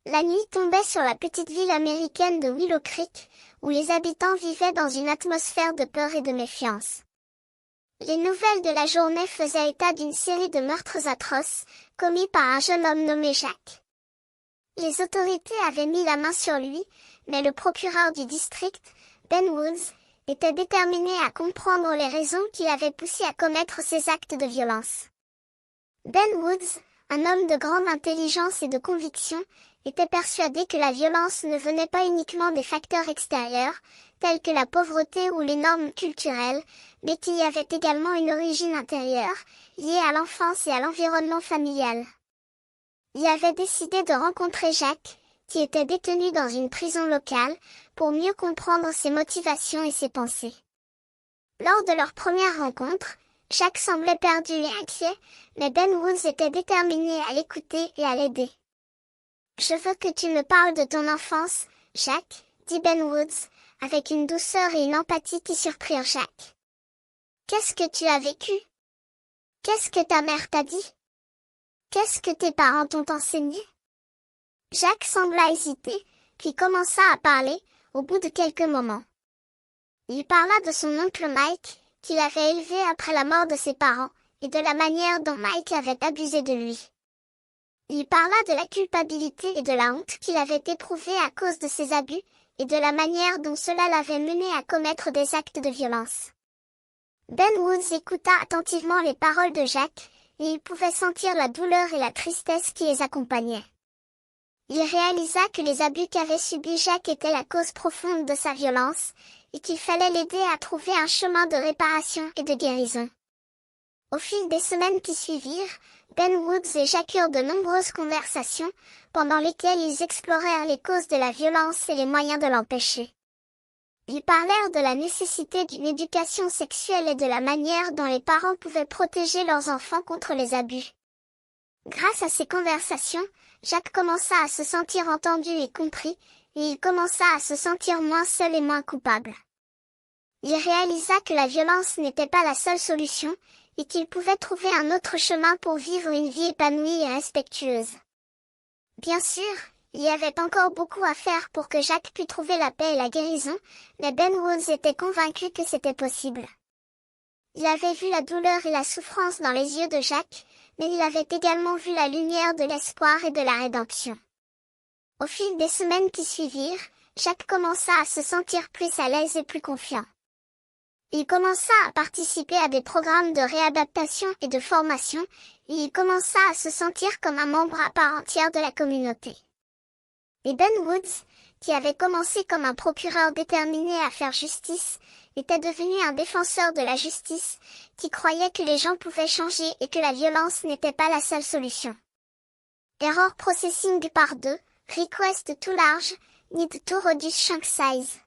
La nuit tombait sur la petite ville américaine de Willow Creek, où les habitants vivaient dans une atmosphère de peur et de méfiance. Les nouvelles de la journée faisaient état d'une série de meurtres atroces, commis par un jeune homme nommé Jack. Les autorités avaient mis la main sur lui, mais le procureur du district, Ben Woods, était déterminé à comprendre les raisons qui l'avaient poussé à commettre ces actes de violence. Ben Woods, un homme de grande intelligence et de conviction, était persuadé que la violence ne venait pas uniquement des facteurs extérieurs, tels que la pauvreté ou les normes culturelles, mais qu'il y avait également une origine intérieure, liée à l'enfance et à l'environnement familial. Il avait décidé de rencontrer Jack, qui était détenu dans une prison locale, pour mieux comprendre ses motivations et ses pensées. Lors de leur première rencontre, Jack semblait perdu et inquiet, mais Ben Woods était déterminé à l'écouter et à l'aider. « Je veux que tu me parles de ton enfance, Jack, » dit Ben Woods, avec une douceur et une empathie qui surprirent Jack. « Qu'est-ce que tu as vécu? Qu'est-ce que ta mère t'a dit? Qu'est-ce que tes parents t'ont enseigné? » Jack sembla hésiter, puis commença à parler, au bout de quelques moments. Il parla de son oncle Mike, qu'il avait élevé après la mort de ses parents, et de la manière dont Mike avait abusé de lui. Il parla de la culpabilité et de la honte qu'il avait éprouvée à cause de ses abus, et de la manière dont cela l'avait mené à commettre des actes de violence. Ben Woods écouta attentivement les paroles de Jack, et il pouvait sentir la douleur et la tristesse qui les accompagnaient. Il réalisa que les abus qu'avait subis Jack étaient la cause profonde de sa violence, et qu'il fallait l'aider à trouver un chemin de réparation et de guérison. Au fil des semaines qui suivirent, Ben Woods et Jack eurent de nombreuses conversations, pendant lesquelles ils explorèrent les causes de la violence et les moyens de l'empêcher. Ils parlèrent de la nécessité d'une éducation sexuelle et de la manière dont les parents pouvaient protéger leurs enfants contre les abus. Grâce à ces conversations, Jack commença à se sentir entendu et compris, et il commença à se sentir moins seul et moins coupable. Il réalisa que la violence n'était pas la seule solution, et qu'il pouvait trouver un autre chemin pour vivre une vie épanouie et respectueuse. Bien sûr, il y avait encore beaucoup à faire pour que Jack pût trouver la paix et la guérison, mais Ben Woods était convaincu que c'était possible. Il avait vu la douleur et la souffrance dans les yeux de Jack, mais il avait également vu la lumière de l'espoir et de la rédemption. Au fil des semaines qui suivirent, Jack commença à se sentir plus à l'aise et plus confiant. Il commença à participer à des programmes de réadaptation et de formation, et il commença à se sentir comme un membre à part entière de la communauté. Et Ben Woods, qui avait commencé comme un procureur déterminé à faire justice, était devenu un défenseur de la justice, qui croyait que les gens pouvaient changer et que la violence n'était pas la seule solution. Error processing par 2, request too large, need to reduce chunk size.